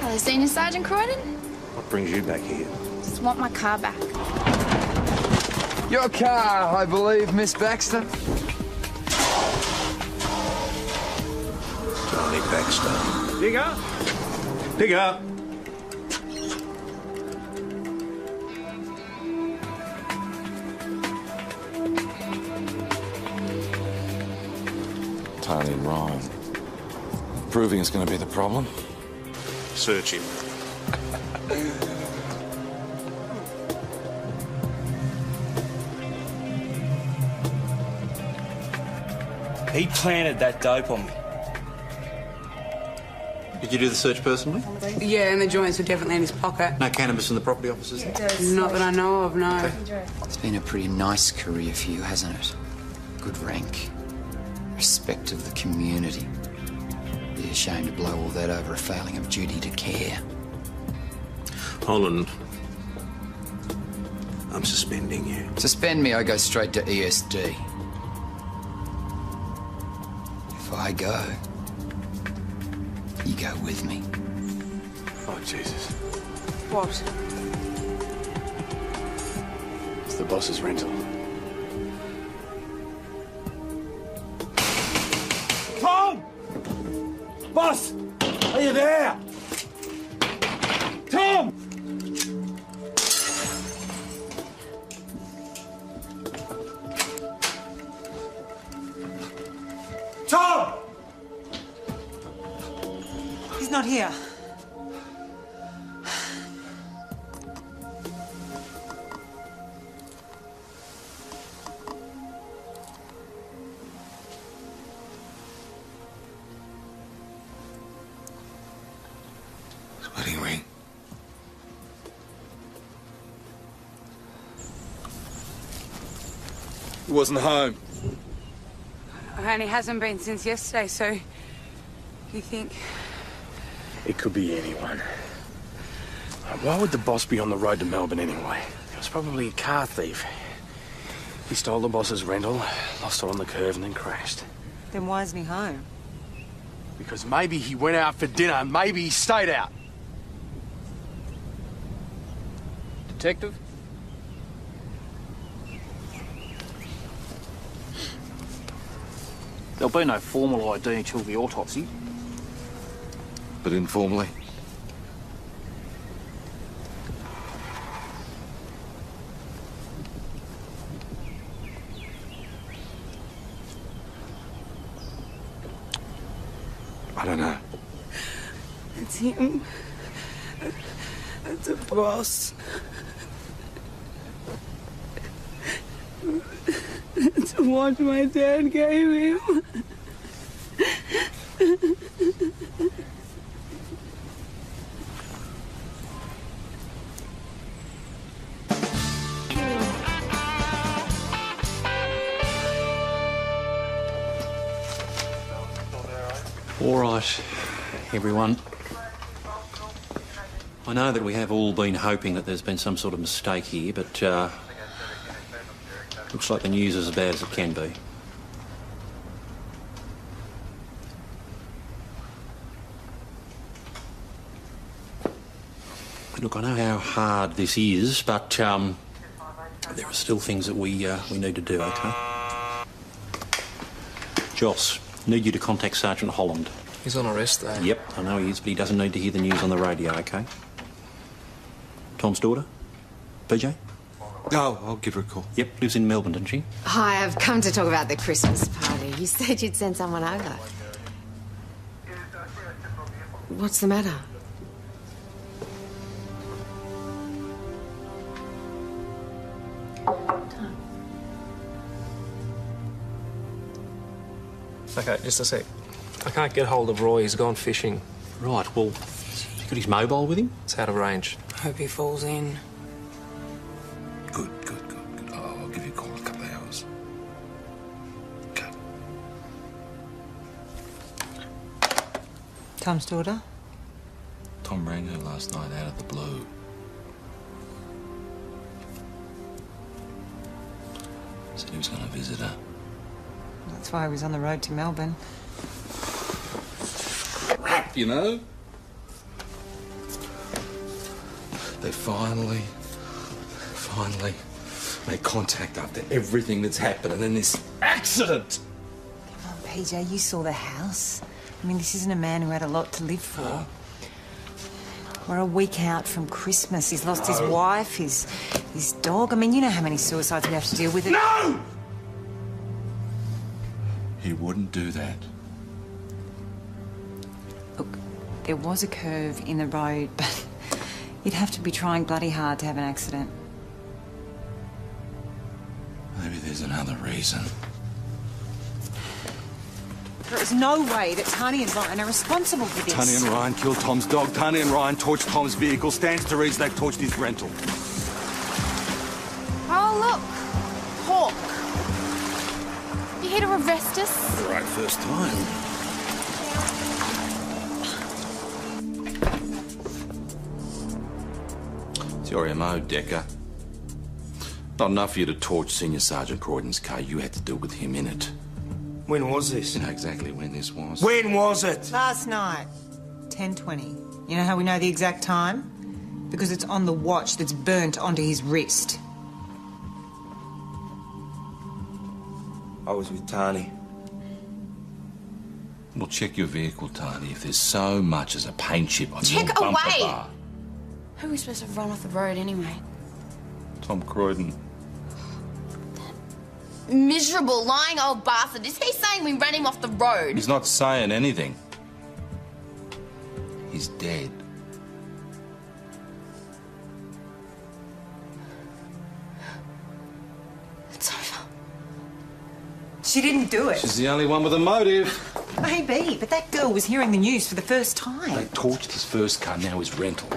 Hello, Senior Sergeant Croydon. What brings you back here? Just want my car back. Your car, I believe, Miss Baxter. Johnny Baxter. Pick up. Pick up. Entirely wrong. Proving is going to be the problem. Search him. He planted that dope on me. Did you do the search personally? Yeah, and the joints were definitely in his pocket. No cannabis in the property offices? Not that I know of, no. Okay. It's been a pretty nice career for you, hasn't it? Good rank. Respect of the community. Be ashamed to blow all that over a failing of duty to care. Holland, I'm suspending you. Suspend me, I go straight to ESD. If I go, you go with me. Oh, Jesus. What? It's the boss's rental. Tom! Boss! Are you there? Tom! Tom! He's not here. His wedding ring. He wasn't home. And he hasn't been since yesterday, so you think... It could be anyone. Why would the boss be on the road to Melbourne anyway? It was probably a car thief. He stole the boss's rental, lost it on the curve, and then crashed. Then why isn't he home? Because maybe he went out for dinner, maybe he stayed out. Detective? There'll be no formal ID until the autopsy. But informally. I don't know. It's him. It's a boss. It's what my dad gave him. All right, everyone. I know that we have all been hoping that there's been some sort of mistake here, but looks like the news is as bad as it can be. Look, I know how hard this is, but there are still things that we need to do, okay? Joss, need you to contact Sergeant Holland. He's on arrest, though. Yep, I know he is, but he doesn't need to hear the news on the radio, okay? Tom's daughter? BJ? Oh, I'll give her a call. Yep, lives in Melbourne, doesn't she? Hi, I've come to talk about the Christmas party. You said you'd send someone over. What's the matter? Okay, just a sec. I can't get hold of Roy. He's gone fishing. Right, well, has he got his mobile with him? It's out of range. Hope he falls in. Good. I'll give you a call in a couple of hours. Okay. Tom's daughter? Tom rang her last night out of the blue. Said he was going to visit her. That's why he was on the road to Melbourne. Crap, you know? They finally made contact after everything that's happened, and then this accident. Come on, PJ, you saw the house. I mean, this isn't a man who had a lot to live for. We're a week out from Christmas. He's lost his wife, his dog. I mean, you know how many suicides we have to deal with. No! He wouldn't do that. Look, there was a curve in the road, but you'd have to be trying bloody hard to have an accident. Maybe there's another reason. There is no way that Tony and Ryan are responsible for this. Tony and Ryan killed Tom's dog. Tony and Ryan torched Tom's vehicle. Stands to reason they've torched his rental. Oh, look. Hawk. You here to arrest us? All right, first time. It's your MO, Decker. Not enough for you to torch Senior Sergeant Croydon's car. You had to deal with him in it. When was this? You know exactly when this was. When was it? Last night, 10:20. You know how we know the exact time? Because it's on the watch that's burnt onto his wrist. I was with Tani. Well, check your vehicle, Tony. If there's so much as a paint chip on your Check bumper away! bar. Who are we supposed to run off the road anyway? Tom Croydon. Miserable, lying old bastard. Is he saying we ran him off the road? He's not saying anything. He's dead. It's over. She didn't do it. She's the only one with a motive. Maybe, but that girl was hearing the news for the first time. They torched his first car, now his rental.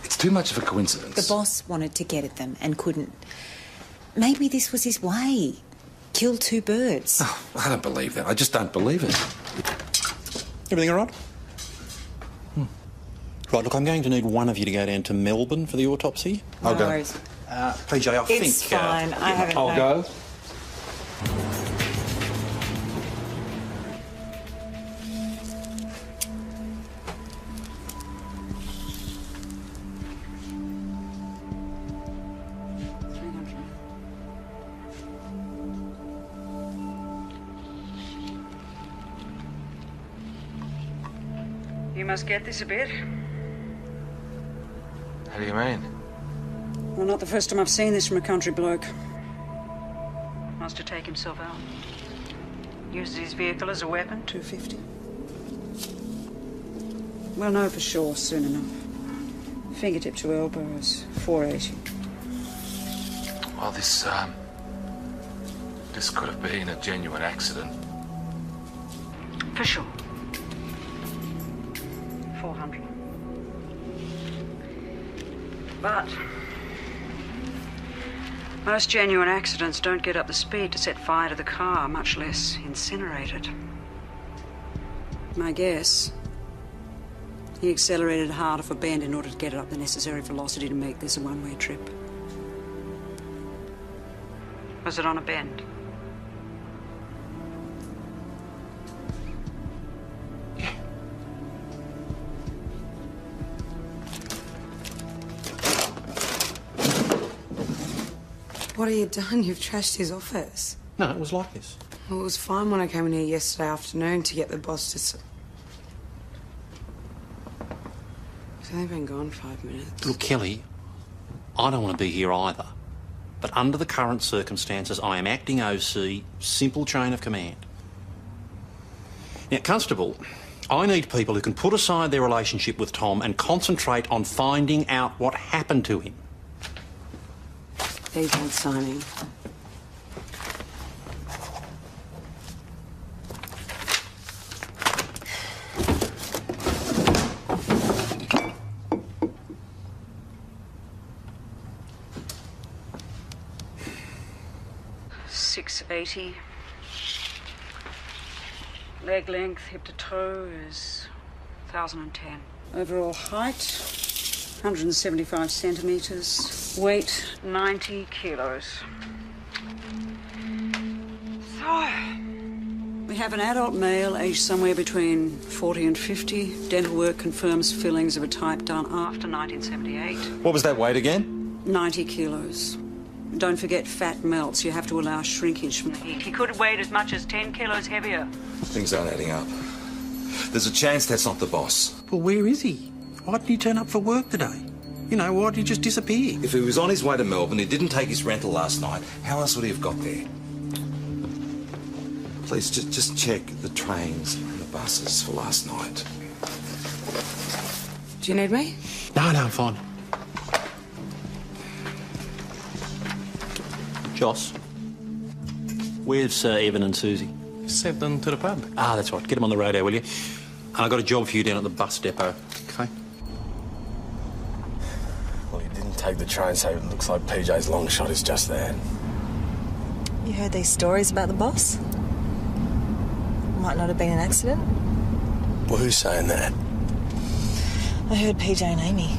It's too much of a coincidence. The boss wanted to get at them and couldn't. Maybe this was his way. Kill two birds. Oh, I don't believe that. I just don't believe it. Everything all right? Right, look, I'm going to need one of you to go down to Melbourne for the autopsy. No worries. PJ, I think... It's fine. I haven't... I'll go. You must get this a bit. How do you mean? Well, not the first time I've seen this from a country bloke. Wants to take himself out. Uses his vehicle as a weapon, 250. We'll know for sure soon enough. Fingertip to elbow is 480. Well, this could have been a genuine accident. For sure. 400. But most genuine accidents don't get up the speed to set fire to the car, much less incinerate it. My guess, he accelerated hard off a bend in order to get it up the necessary velocity to make this a one-way trip. Was it on a bend? What have you done? You've trashed his office. No, it was like this. Well, it was fine when I came in here yesterday afternoon to get the boss to... He's only been gone 5 minutes. Look, Kelly, I don't want to be here either. But under the current circumstances, I am acting OC, simple chain of command. Now, Constable, I need people who can put aside their relationship with Tom and concentrate on finding out what happened to him. Detailed signing. .680. Leg length, hip to toe is 1,010. Overall height, 175 centimetres. Weight, 90 kilos. So, We have an adult male aged somewhere between 40 and 50. Dental work confirms fillings of a type done after 1978. What was that weight again? 90 kilos. Don't forget, fat melts. You have to allow shrinkage from the heat. He could have weighed as much as 10 kilos heavier. Things aren't adding up. There's a chance that's not the boss. Well, where is he? Why didn't he turn up for work today? You know, why did he just disappear? If he was on his way to Melbourne, he didn't take his rental last night, how else would he have got there? Please, just check the trains and the buses for last night. Do you need me? No, I'm fine. Joss, where's Evan and Susie? Sent them to the pub. Ah, that's right. Get them on the radio, will you? And I got a job for you down at the bus depot. Okay. Well, he didn't take the train, so it looks like PJ's long shot is just that. You heard these stories about the boss? Might not have been an accident. Well, who's saying that? I heard PJ and Amy.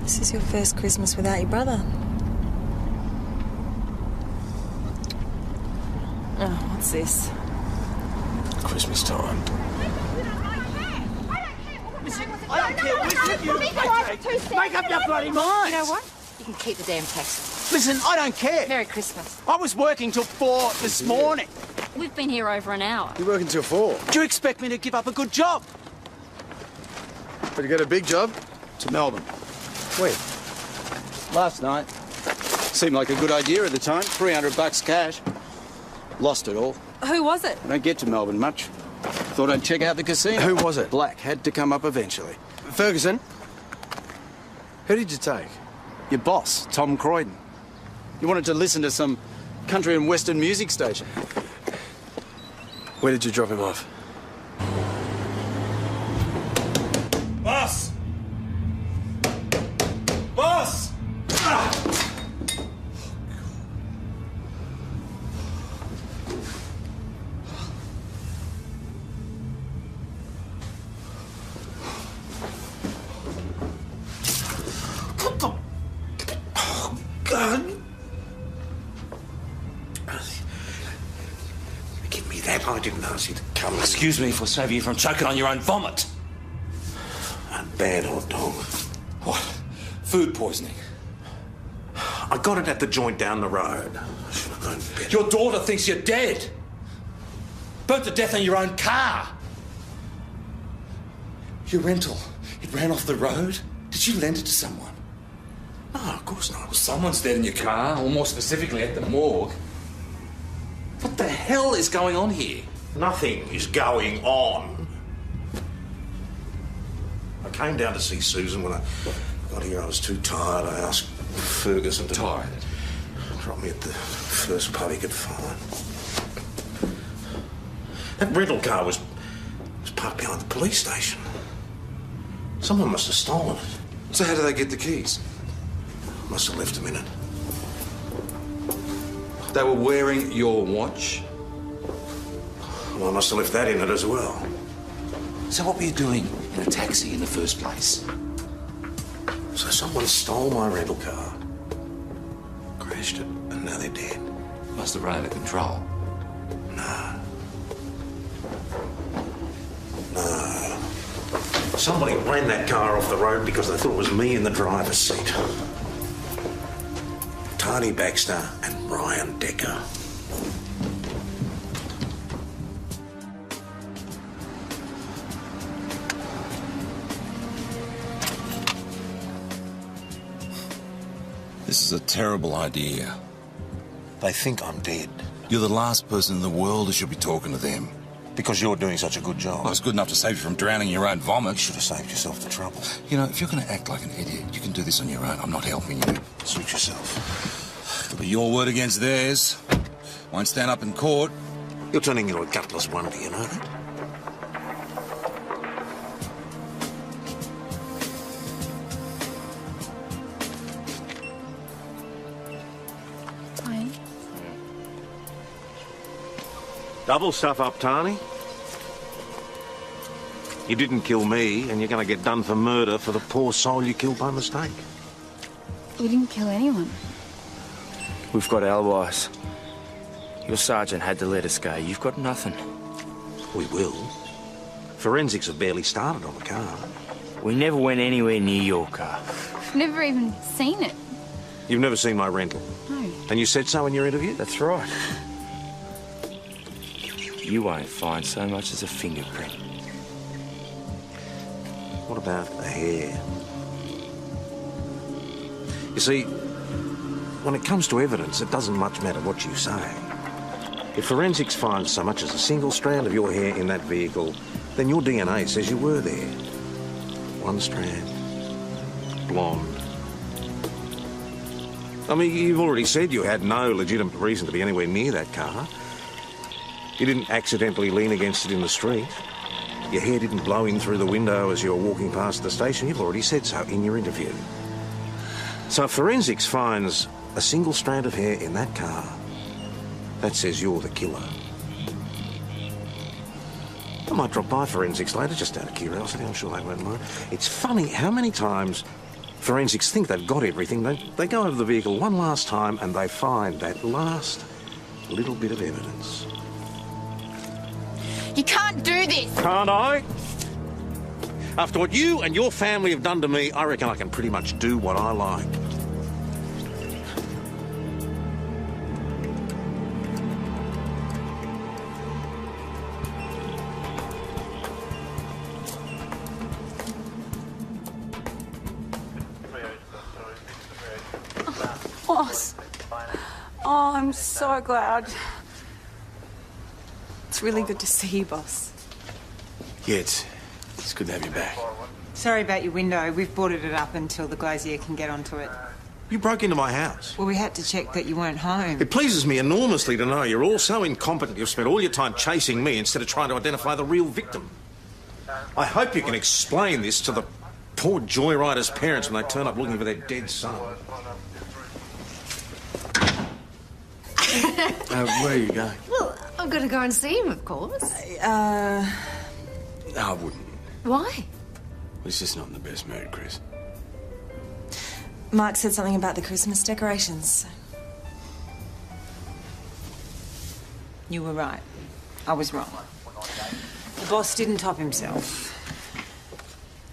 This is your first Christmas without your brother. Oh, what's this? Christmas time. I don't care which of you make up your bloody mind. You know what? You can keep the damn taxi. Listen, I don't care. Merry Christmas. I was working till 4 this morning. We've been here over an hour. You're working till 4. Do you expect me to give up a good job? But you got a big job? To Melbourne. When? Last night. Seemed like a good idea at the time. $300 cash. Lost it all. Who was it? I don't get to Melbourne much. Thought I'd check out the casino. Who was it? Black. Had to come up eventually. Ferguson? Who did you take? Your boss, Tom Croydon. You wanted to listen to some country and western music station. Where did you drop him off? Boss! Boss! Oh, God. Give me that. I didn't ask you to come. Excuse me for saving you from choking on your own vomit. A bad old dog. What? Food poisoning? I got it at the joint down the road. I should have known better. Your daughter thinks you're dead. Burnt to death in your own car. Your rental, it ran off the road? Did you lend it to someone? No, of course not. Well, someone's dead in your car, or more specifically at the morgue. What the hell is going on here? Nothing is going on. I came down to see Susan. When I got here, I was too tired. I asked Ferguson to... Tired? Drop me at the first pub he could find. That rental car was parked behind the police station. Someone must have stolen it. So how did they get the keys? Must have left them in it. They were wearing your watch? Well, I must have left that in it as well. So what were you doing in a taxi in the first place? So someone stole my rental car, crashed it, and now they're dead. Must have run out of control. No. Somebody ran that car off the road because they thought it was me in the driver's seat. Tony Baxter and Ryan Decker. This is a terrible idea. They think I'm dead. You're the last person in the world who should be talking to them. Because you're doing such a good job. Well, it's good enough to save you from drowning in your own vomit. You should have saved yourself the trouble. You know, if you're going to act like an idiot, you can do this on your own. I'm not helping you. Suit yourself. It'll be your word against theirs. Won't stand up in court. You're turning into a gutless wonder, you know that? Fine. Double stuff up, Tani. You didn't kill me, and you're going to get done for murder for the poor soul you killed by mistake. We didn't kill anyone. We've got alibis. Your sergeant had to let us go. You've got nothing. We will. Forensics have barely started on the car. We never went anywhere near your car. Never even seen it. You've never seen my rental? No. And you said so in your interview? That's right. You won't find so much as a fingerprint. What about a hair? You see, when it comes to evidence, it doesn't much matter what you say. If forensics finds so much as a single strand of your hair in that vehicle, then your DNA says you were there. One strand. Blonde. I mean, you've already said you had no legitimate reason to be anywhere near that car. You didn't accidentally lean against it in the street. Your hair didn't blow in through the window as you were walking past the station. You've already said so in your interview. So if forensics finds a single strand of hair in that car, that says you're the killer. I might drop by forensics later, just out of curiosity. I'm sure they won't mind. It's funny how many times forensics think they've got everything. They go over the vehicle one last time and they find that last little bit of evidence. You can't do this! Can't I? After what you and your family have done to me, I reckon I can pretty much do what I like. Boss. Oh, I'm so glad. It's really good to see you, boss. Yeah, it's good to have you back. Sorry about your window. We've boarded it up until the glazier can get onto it. You broke into my house. Well, we had to check that you weren't home. It pleases me enormously to know you're all so incompetent you've spent all your time chasing me instead of trying to identify the real victim. I hope you can explain this to the poor joyrider's parents when they turn up looking for their dead son. Where are you going? Well, I'm going to go and see him, of course. No, I wouldn't. Why? He's just not in the best mood, Chris. Mark said something about the Christmas decorations. You were right. I was wrong. The boss didn't top himself.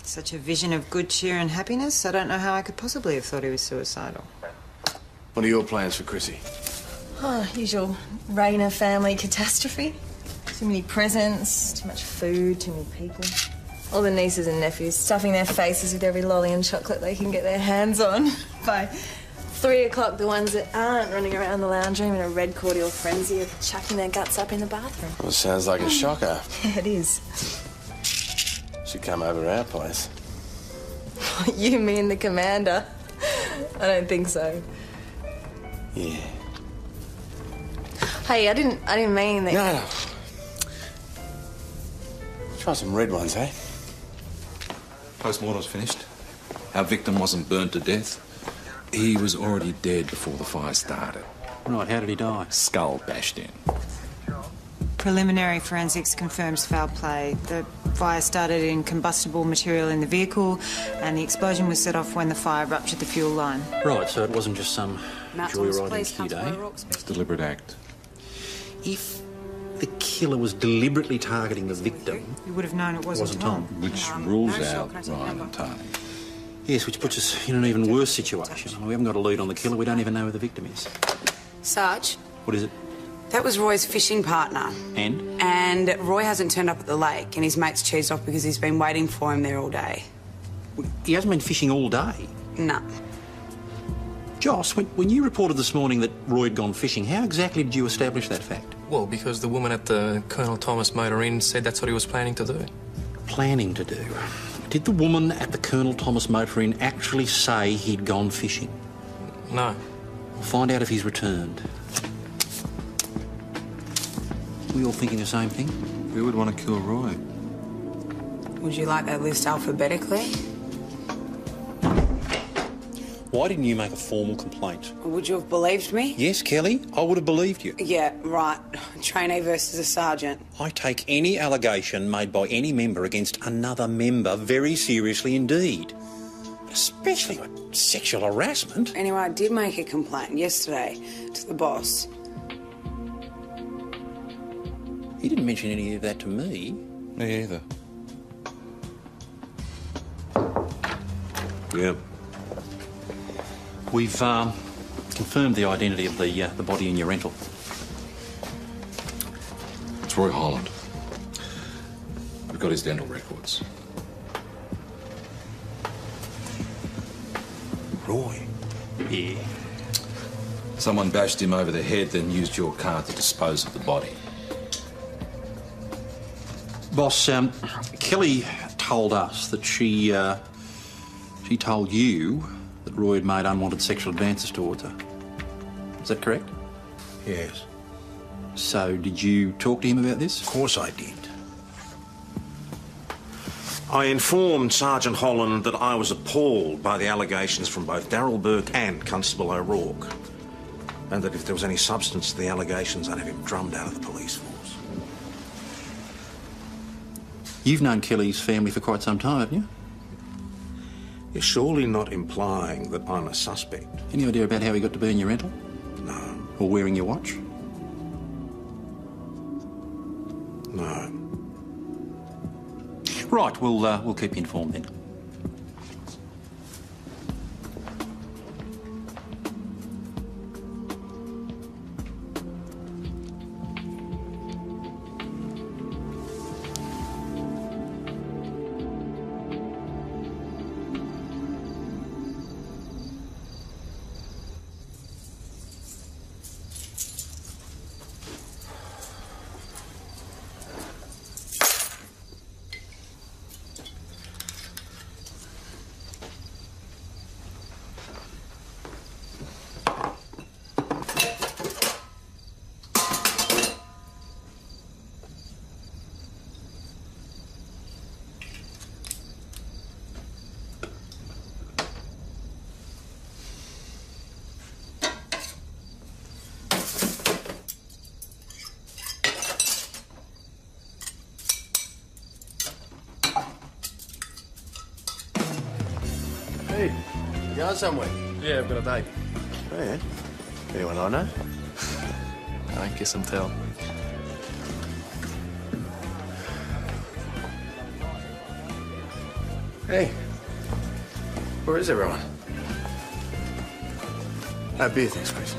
Such a vision of good cheer and happiness, I don't know how I could possibly have thought he was suicidal. What are your plans for Chrissy? Oh, usual Rayner family catastrophe. Too many presents, too much food, too many people. All the nieces and nephews stuffing their faces with every lolly and chocolate they can get their hands on. By 3 o'clock, the ones that aren't running around the lounge room in a red cordial frenzy of chucking their guts up in the bathroom. Well, sounds like a shocker. Yeah, it is. Should come over to our place. You mean the commander? I don't think so. Yeah. Hey, I didn't mean that. No. Try some red ones, eh? Postmortem's finished. Our victim wasn't burnt to death. He was already dead before the fire started. Right, how did he die? Skull bashed in. Preliminary forensics confirms foul play. The fire started in combustible material in the vehicle, and the explosion was set off when the fire ruptured the fuel line. Right, so it wasn't just some joyriding Police, kid, eh? It's a deliberate act. If the killer was deliberately targeting the victim... You would have known it wasn't Tom. Which rules out Ryan and Tony. Yes, which puts us in an even worse situation. I mean, we haven't got a lead on the killer. We don't even know who the victim is. Sarge, What is it? that was Roy's fishing partner. And? And Roy hasn't turned up at the lake, and his mate's cheesed off because he's been waiting for him there all day. He hasn't been fishing all day. No. Joss, when you reported this morning that Roy had gone fishing, how exactly did you establish that fact? Well, because the woman at the Colonel Thomas Motor Inn said that's what he was planning to do. Planning to do? Did the woman at the Colonel Thomas Motor Inn actually say he'd gone fishing? No. We'll find out if he's returned. We all thinking the same thing? Who would want to kill Roy? Would you like that list alphabetically? Why didn't you make a formal complaint? Would you have believed me? Yes, Kelly, I would have believed you. Yeah, right. Trainee versus a sergeant. I take any allegation made by any member against another member very seriously indeed. Especially with sexual harassment. Anyway, I did make a complaint yesterday to the boss. He didn't mention any of that to me. Me either. Yep. We've confirmed the identity of the body in your rental. It's Roy Holland. We've got his dental records. Roy? Yeah. Someone bashed him over the head, then used your car to dispose of the body. Boss, Kelly told us that she told you that Roy had made unwanted sexual advances towards her. Is that correct? Yes. So, did you talk to him about this? Of course I did. I informed Sergeant Holland that I was appalled by the allegations from both Darryl Burke and Constable O'Rourke, and that if there was any substance to the allegations, I'd have him drummed out of the police force. You've known Kelly's family for quite some time, haven't you? You're surely not implying that I'm a suspect? Any idea about how he got to be in your rental? No. Or wearing your watch? No. Right, we'll keep you informed then. Hey, you going somewhere? Yeah, I've got a date. Oh, yeah? Anyone I know? I guess I'm tell. Hey, where is everyone? Beer, thanks, Chris.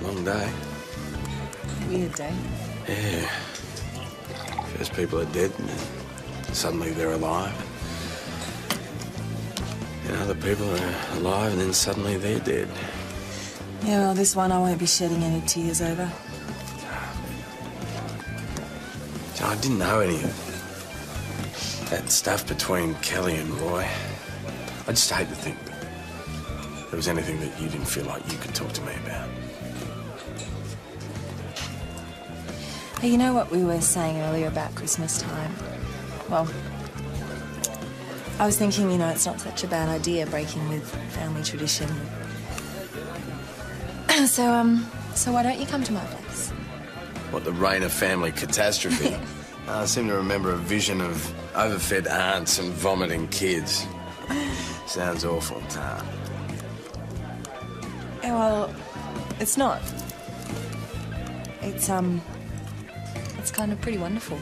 Long day. Weird day. Yeah. First people are dead, and then suddenly they're alive. And other people are alive, and then suddenly they're dead. Yeah, well, this one I won't be shedding any tears over. So I didn't know any of that stuff between Kelly and Roy. I just hate to think that there was anything that you didn't feel like you could talk to me about. Hey, you know what we were saying earlier about Christmas time? Well, I was thinking, you know, it's not such a bad idea breaking with family tradition. So why don't you come to my place? What, the Rayner family catastrophe? I seem to remember a vision of overfed aunts and vomiting kids. Sounds awful, Tar. Yeah, well, it's not. It's kind of pretty wonderful.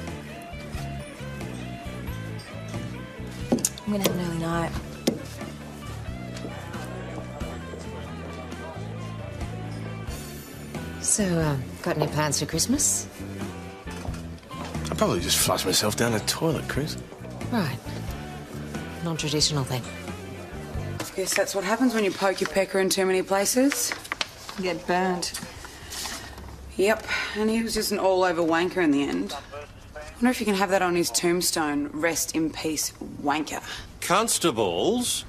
I'm gonna have an early night. So, got any plans for Christmas? I'll probably just flush myself down the toilet, Chris. Right. Non-traditional thing. Guess that's what happens when you poke your pecker in too many places. You get burnt. Yep, and he was just an all-over wanker in the end. Wonder if you can have that on his tombstone. Rest in peace, wanker. Constables?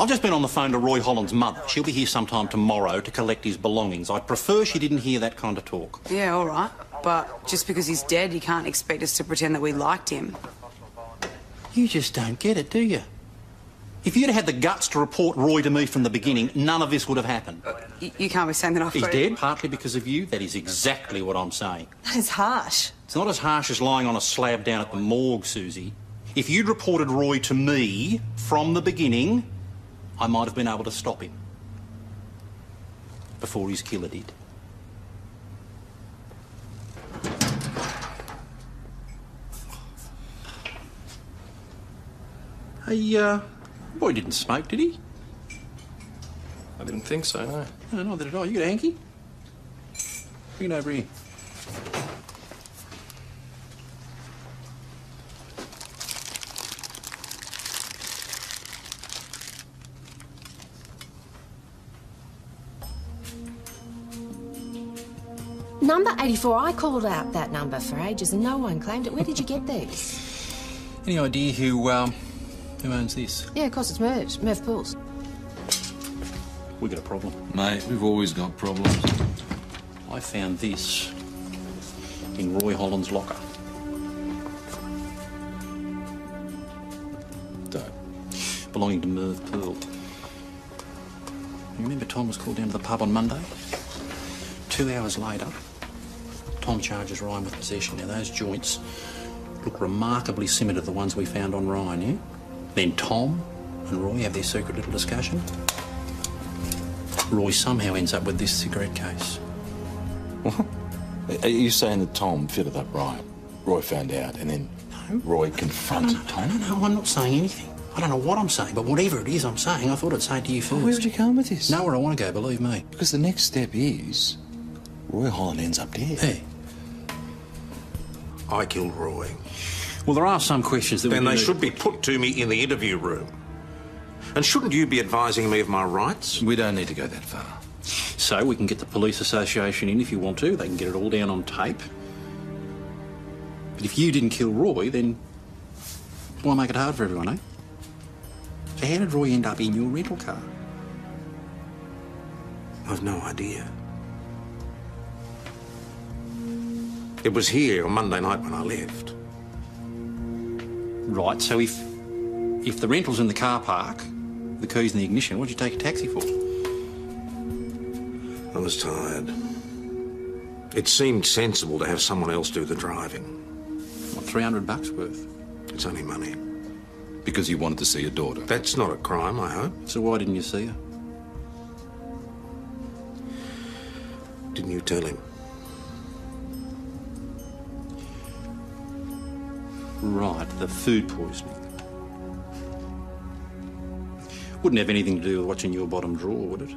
I've just been on the phone to Roy Holland's mother. She'll be here sometime tomorrow to collect his belongings. I'd prefer she didn't hear that kind of talk. Yeah, all right. But just because he's dead, you can't expect us to pretend that we liked him. You just don't get it, do you? If you'd had the guts to report Roy to me from the beginning, none of this would have happened. You can't be saying that I've He's dead, partly because of you. That is exactly what I'm saying. That is harsh. It's not as harsh as lying on a slab down at the morgue, Susie. If you'd reported Roy to me from the beginning, I might have been able to stop him. Before his killer did. Hey, Roy didn't smoke, did he? I didn't think so, no. No, neither did I. You got a hanky? Bring it over here. Number 84, I called out that number for ages and no one claimed it. Where did you get these? Any idea who owns this? Yeah, of course it's Merv Pools. We got a problem. Mate, we've always got problems. I found this in Roy Holland's locker. Dope. Belonging to Merv Poole. You remember Tom was called down to the pub on Monday? 2 hours later, Tom charges Ryan with possession. Now, those joints look remarkably similar to the ones we found on Ryan, yeah? Then Tom and Roy have their secret little discussion. Roy somehow ends up with this cigarette case. What? Are you saying that Tom fitted up Ryan? Roy found out, and then Roy confronted Tom? No, I'm not saying anything. I don't know what I'm saying, but whatever it is I'm saying, I thought I'd say it to you first. Where would you go with this? Nowhere I want to go, believe me. Because the next step is Roy Holland ends up dead. Hey. I killed Roy. Well, there are some questions that then they should be put to me in the interview room. And shouldn't you be advising me of my rights? We don't need to go that far. So we can get the police association in if you want to. They can get it all down on tape. But if you didn't kill Roy, then why make it hard for everyone, eh? So how did Roy end up in your rental car? I've no idea. It was here on Monday night when I left. Right, so if the rental's in the car park, the key's in the ignition, what'd you take a taxi for? I was tired. It seemed sensible to have someone else do the driving. What, $300 worth? It's only money. Because you wanted to see your daughter. That's not a crime, I hope. So why didn't you see her? Didn't you tell him? Right, the food poisoning. Wouldn't have anything to do with what's in your bottom drawer, would it?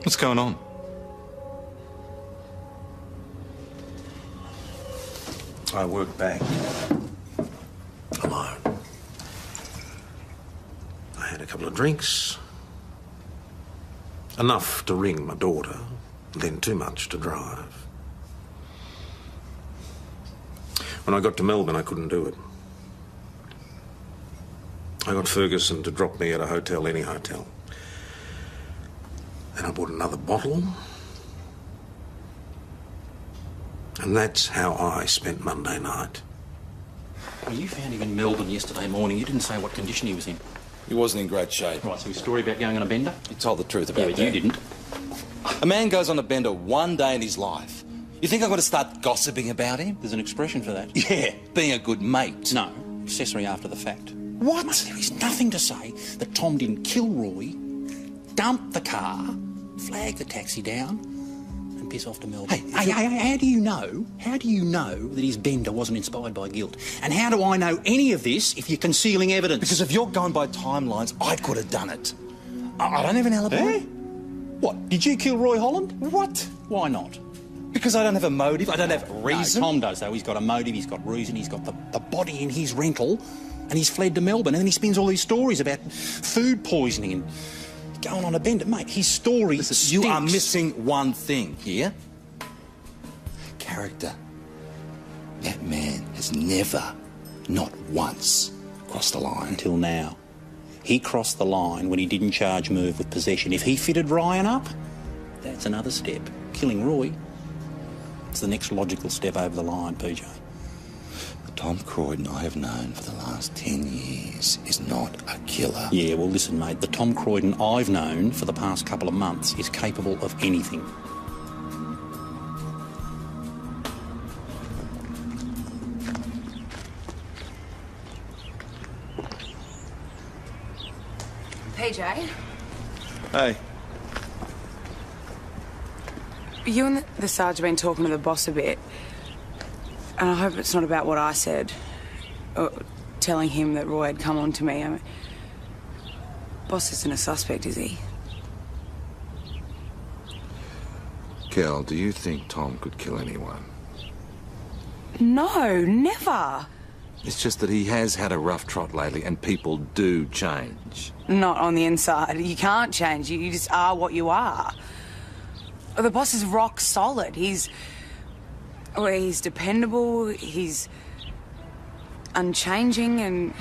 What's going on? I work back alone. I had a couple of drinks. Enough to ring my daughter, then too much to drive. When I got to Melbourne, I couldn't do it. I got Ferguson to drop me at a hotel, any hotel. Then I bought another bottle. And that's how I spent Monday night. Well, you found him in Melbourne yesterday morning. You didn't say what condition he was in. He wasn't in great shape. Right, so his story about going on a bender? He told the truth about that. that. You didn't. A man goes on a bender one day in his life. You think I'm going to start gossiping about him? There's an expression for that. Yeah, being a good mate. No, accessory after the fact. What? Mate, there is nothing to say that Tom didn't kill Roy, dump the car, flag the taxi down, and piss off to Melbourne. Hey, how do you know? How do you know that his bender wasn't inspired by guilt? And how do I know any of this if you're concealing evidence? Because if you're going by timelines, I could have done it. I don't have an alibi. Eh? What? Did you kill Roy Holland? What? Why not? Because I don't have a motive, I don't have a reason. No, Tom does, though. He's got a motive, he's got reason, he's got the body in his rental, and he's fled to Melbourne, and then he spins all these stories about food poisoning and going on a bender. Mate, his story stinks. You are missing one thing here. Character. That man has never, not once, crossed the line. Until now. He crossed the line when he didn't charge Merv with possession. If he fitted Ryan up, that's another step. Killing Roy, it's the next logical step over the line, PJ. The Tom Croydon I have known for the last 10 years is not a killer. Yeah, well, listen, mate, the Tom Croydon I've known for the past couple of months is capable of anything. PJ, Hey. you and the Sarge have been talking to the boss a bit. And I hope it's not about what I said. Or telling him that Roy had come on to me. I mean, boss isn't a suspect, is he? Kel, do you think Tom could kill anyone? No, never. It's just that he has had a rough trot lately and people do change. Not on the inside. You can't change. You just are what you are. The boss is rock solid. He's dependable, he's unchanging, and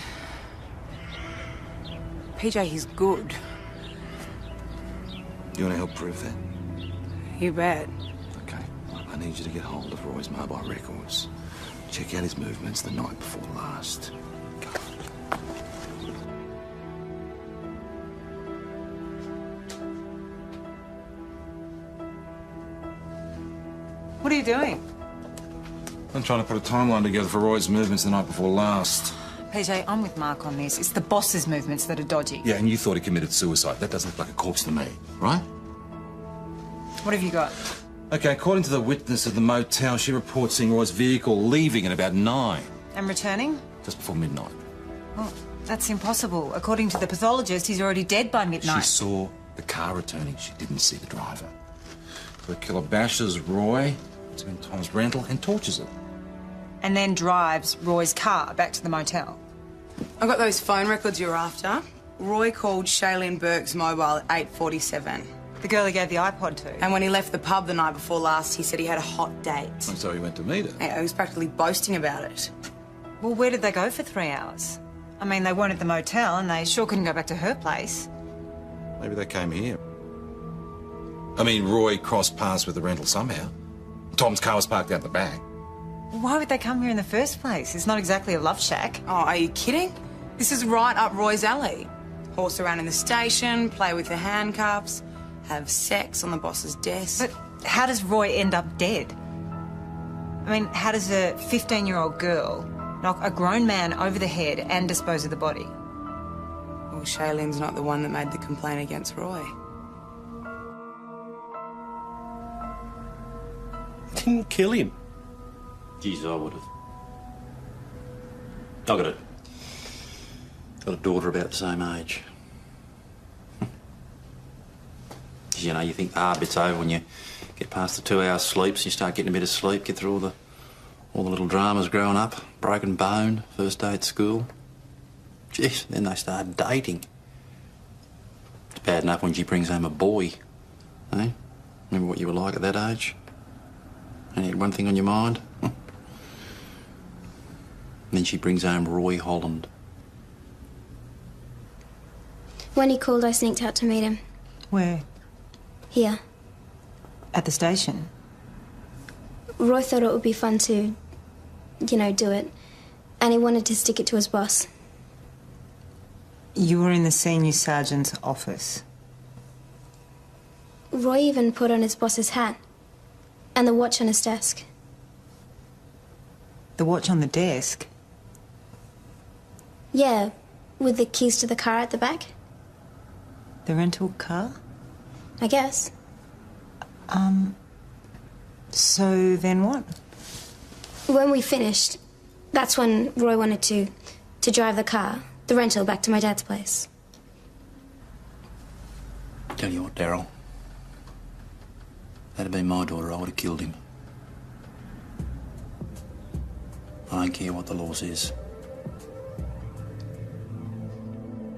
PJ, he's good. You want to help prove that? You bet. Okay. I need you to get hold of Roy's mobile records. Check out his movements the night before last. What are you doing? I'm trying to put a timeline together for Roy's movements the night before last. PJ, I'm with Mark on this. It's the boss's movements that are dodgy. Yeah, and you thought he committed suicide. That doesn't look like a corpse to me, right? What have you got? Okay, according to the witness at the motel, she reports seeing Roy's vehicle leaving at about 9. And returning? Just before midnight. Well, that's impossible. According to the pathologist, he's already dead by midnight. She saw the car returning. She didn't see the driver. The killer bashes Roy, puts him in Tom's rental, and tortures it. And then drives Roy's car back to the motel. I got those phone records you're after. Roy called Shailene Burke's mobile at 8:47. The girl he gave the iPod to. And when he left the pub the night before last, he said he had a hot date. And so he went to meet her. Yeah, he was practically boasting about it. Well, where did they go for 3 hours? I mean, they weren't at the motel, and they sure couldn't go back to her place. Maybe they came here. I mean, Roy crossed paths with the rental somehow. Tom's car was parked out the back. Why would they come here in the first place? It's not exactly a love shack. Oh, are you kidding? This is right up Roy's alley. Horse around in the station, play with the handcuffs, have sex on the boss's desk. But how does Roy end up dead? I mean, how does a 15-year-old girl knock a grown man over the head and dispose of the body? Well, Shailene's not the one that made the complaint against Roy. Didn't kill him. Geez, I would have. I've got a daughter about the same age. You know, you think bit's over when you get past the 2 hours sleeps, you start getting a bit of sleep, get through all the little dramas growing up, broken bone, first day at school. Jeez, then they start dating. It's bad enough when she brings home a boy, eh? Remember what you were like at that age? Only had one thing on your mind? Then she brings home Roy Holland. When he called, I sneaked out to meet him. Where? Here. At the station? Roy thought it would be fun to, do it. And he wanted to stick it to his boss. You were in the senior sergeant's office. Roy even put on his boss's hat. And the watch on his desk. The watch on the desk? Yeah, with the keys to the car at the back. The rental car? I guess. So then what? When we finished, that's when Roy wanted to drive the car, the rental, back to my dad's place. Tell you what, Daryl. If that had been my daughter, I would have killed him. I don't care what the law says.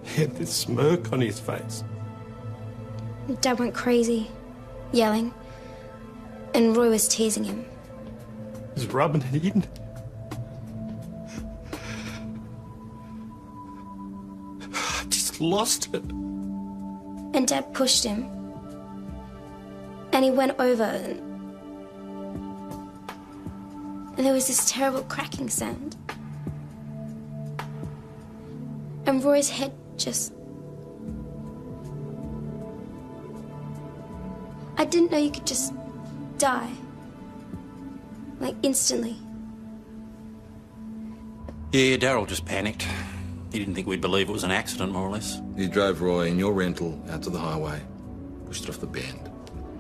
He had this smirk on his face. Dad went crazy, yelling. And Roy was teasing him. He was rubbing it in. I just lost it. And Dad pushed him. And he went over and there was this terrible cracking sound. And Roy's head just... I didn't know you could just die. Like, instantly. Yeah, Daryl just panicked. He didn't think we'd believe it was an accident, more or less. You drove Roy in your rental out to the highway, pushed it off the bend,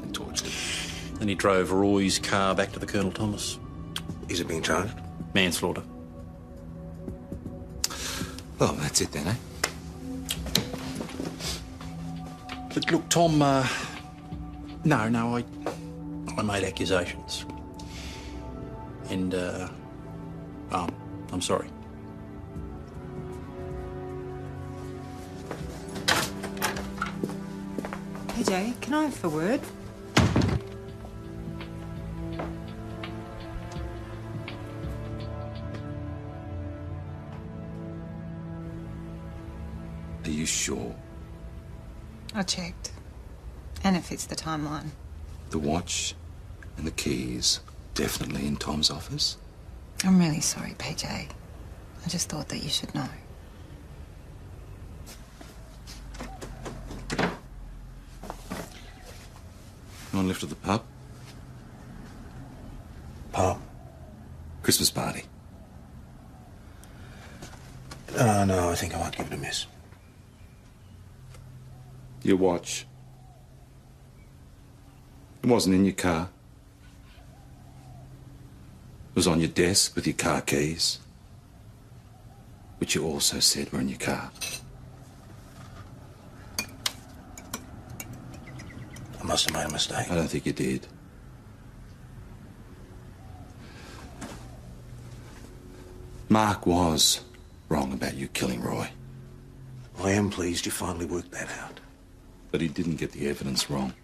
and torched it. Then he drove Roy's car back to the Colonel Thomas. Is it being charged? Manslaughter. Well, that's it then, eh? But look, Tom, no, I made accusations. And, I'm sorry. PJ, can I have a word? Are you sure? I checked. And it fits the timeline. The watch and the keys definitely in Tom's office? I'm really sorry, PJ. I just thought that you should know. You want to lift at the pub? Pub? Christmas party. No, I think I might give it a miss. Your watch. It wasn't in your car. It was on your desk with your car keys, which you also said were in your car. I must have made a mistake. I don't think you did. Mark was wrong about you killing Roy. I am pleased you finally worked that out. But he didn't get the evidence wrong.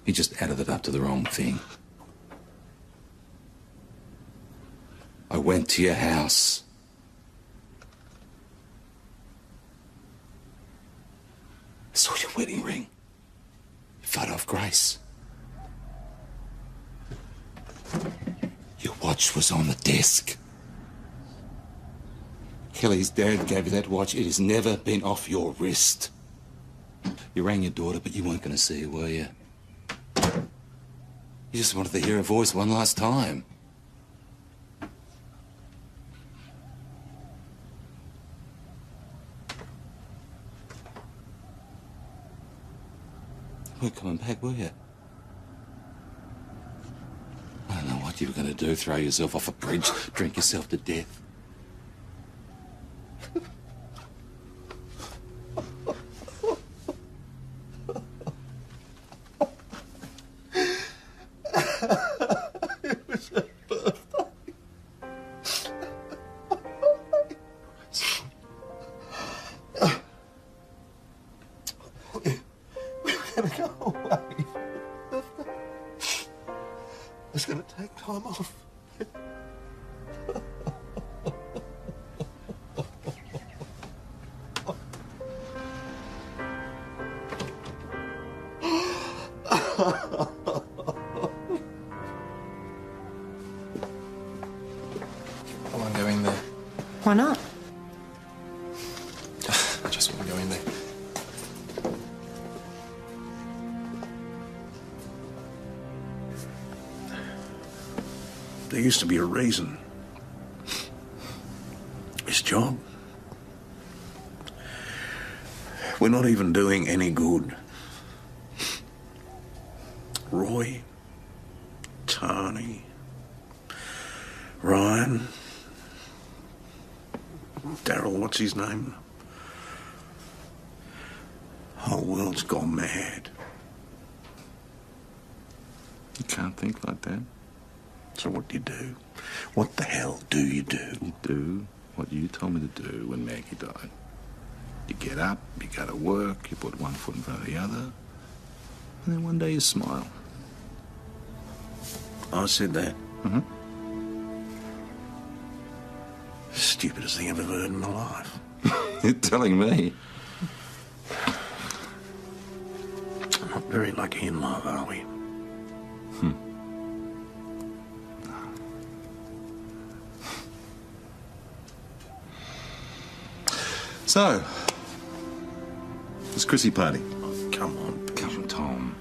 He just added it up to the wrong thing. I went to your house. I saw your wedding ring. Your photo of Grace. Your watch was on the desk. Kelly's dad gave you that watch. It has never been off your wrist. You rang your daughter, but you weren't going to see her, were you? You just wanted to hear her voice one last time. You weren't coming back, were you? I don't know what you were going to do, throw yourself off a bridge, drink yourself to death. It's going to take time off. I won't go in there. Why not? I just won't go in there. There used to be a reason. This job. We're not even doing any good. Roy, Tani, Ryan, Daryl, what's his name? Whole world's gone mad. You can't think like that. So what do you do? What the hell do you do? You do what you told me to do when Maggie died. You get up, you go to work, you put one foot in front of the other, and then one day you smile. I said that. Mm-hmm. Stupidest thing I've ever heard in my life. You're telling me. I'm not very lucky in love, are we? So, it's Chrissy party. Oh, come on. Come on, Tom.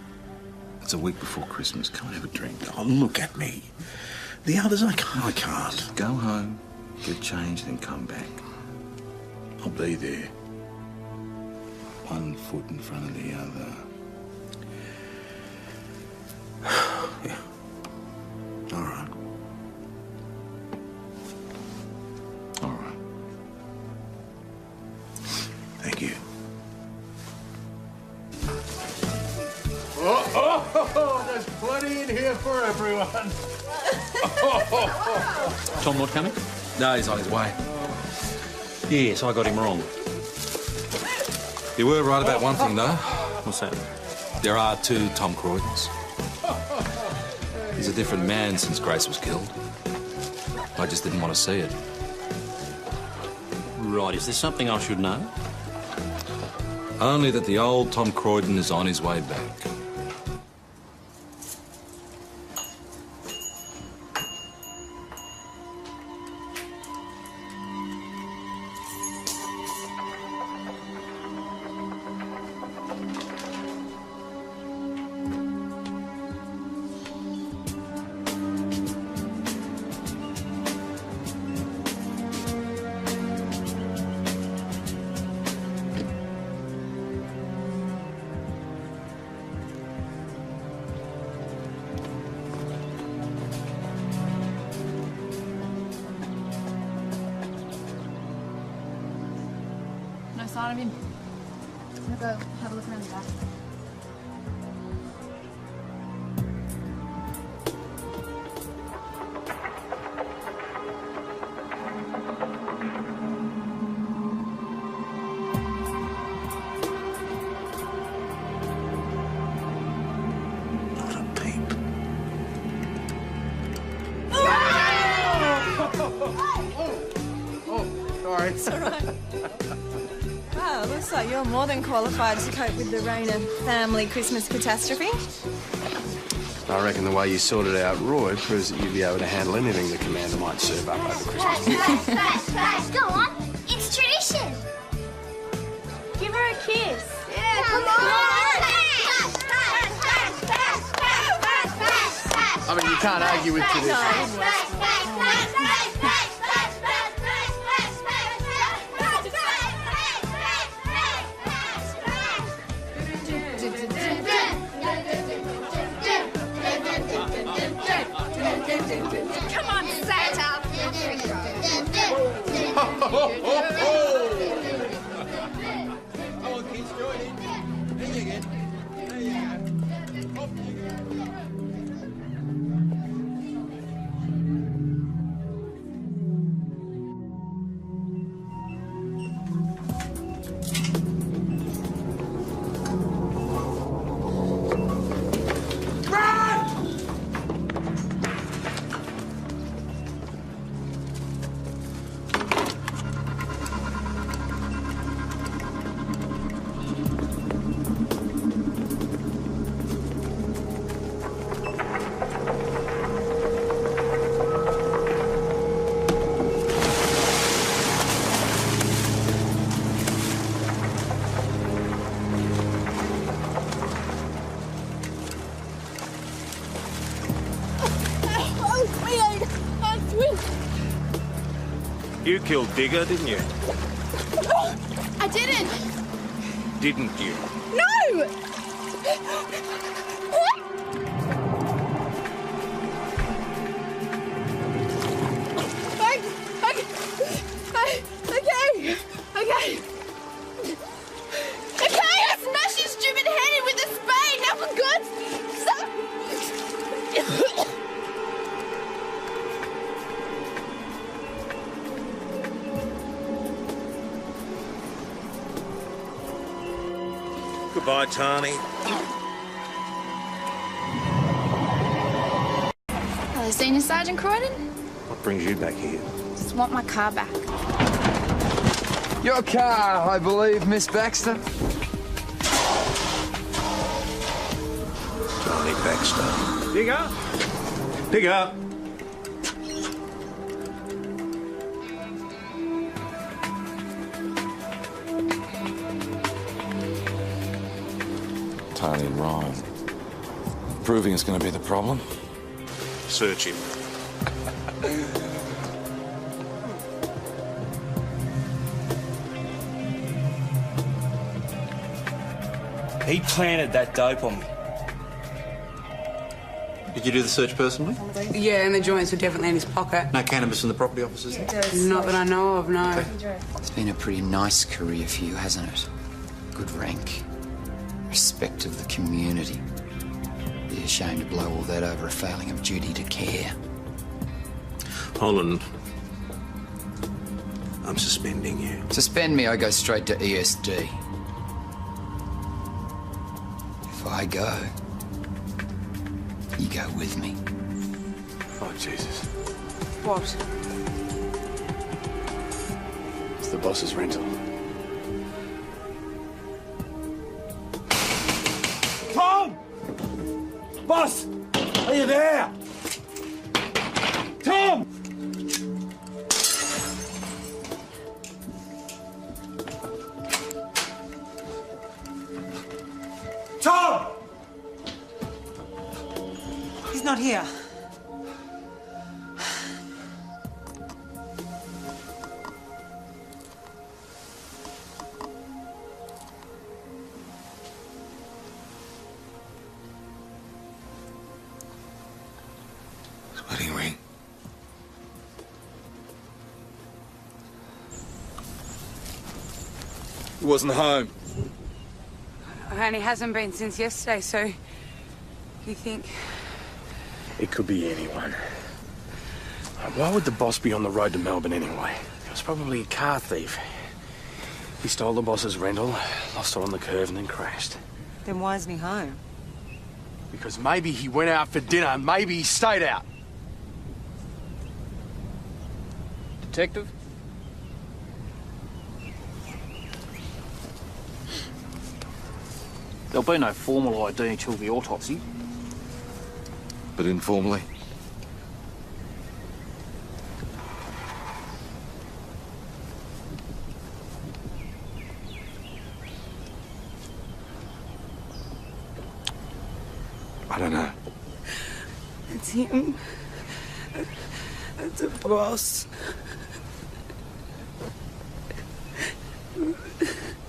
It's a week before Christmas. Come and have a drink. Oh, look at me. The others, I can't. Just go home, get changed, then come back. I'll be there. 1 foot in front of the other. Yeah. All right. All right. Thank you. Oh, there's plenty in here for everyone. Tom not coming? No, he's on his way. Yes, I got him wrong. You were right about one thing, though. What's that? There are 2 Tom Croydons. He's a different man since Grace was killed. I just didn't want to see it. Right, is there something I should know? Only that the old Tom Croydon is on his way back. No sign of him. I'm gonna go have a look around the back. Sorry. It's all right. Wow, looks like you're more than qualified to cope with the Rayner family Christmas catastrophe. I reckon the way you sorted out Roy proves that you'd be able to handle anything the commander might serve up over Christmas. Go on. It's tradition. Give her a kiss. Yeah, come I mean, you can't argue with tradition. Come on, Santa! Come on, kids, join in. There you go. There you go. Off you go. You killed Digger, didn't you? I didn't! Didn't you? No! Okay. Okay, I smashed his stupid head in with a spade, now for God's sake! Goodbye, Tani. Hello, Senior Sergeant Croydon. What brings you back here? Just want my car back. Your car, I believe, Miss Baxter. Tony Baxter. Digger! Digger! Tony and Ryan. Proving is going to be the problem. Search him. He planted that dope on me. Did you do the search personally? Yeah, and the joints were definitely in his pocket. No cannabis in the property offices? Not that I know of, no. It's been a pretty nice career for you, hasn't it? Good rank. Respect of the community. Be ashamed to blow all that over a failing of duty to care. Holland, I'm suspending you. Suspend me, I go straight to ESD. If I go, you go with me. Oh, Jesus. What? It's the boss's rental. Tom! Boss! Are you there? Tom! Tom! He's not here. Wedding ring. He wasn't home. And he hasn't been since yesterday, so you think... It could be anyone. Why would the boss be on the road to Melbourne anyway? He was probably a car thief. He stole the boss's rental, lost it on the curve, and then crashed. Then why isn't he home? Because maybe he went out for dinner, maybe he stayed out. Detective? There'll be no formal ID until the autopsy. But informally? I don't know. It's him. It's a boss.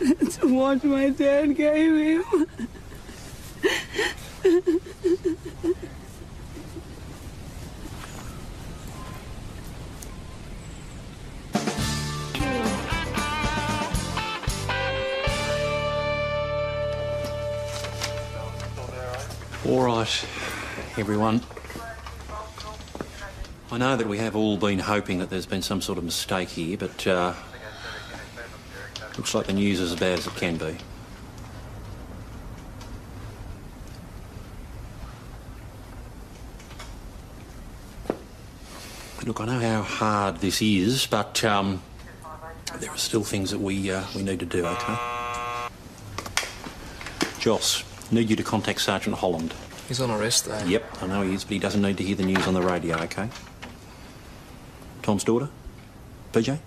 It's what my dad gave him. All right, everyone. I know that we have all been hoping that there's been some sort of mistake here, but looks like the news is as bad as it can be. Look, I know how hard this is, but there are still things that we need to do, OK? Joss, need you to contact Sergeant Holland. He's on arrest, though. Yep, I know he is, but he doesn't need to hear the news on the radio, OK? Tom's daughter? PJ?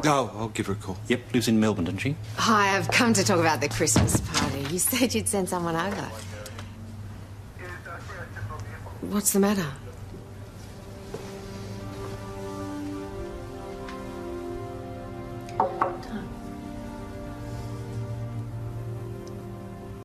Oh, I'll give her a call. Yep, lives in Melbourne, doesn't she? Hi, I've come to talk about the Christmas party. You said you'd send someone over. What's the matter?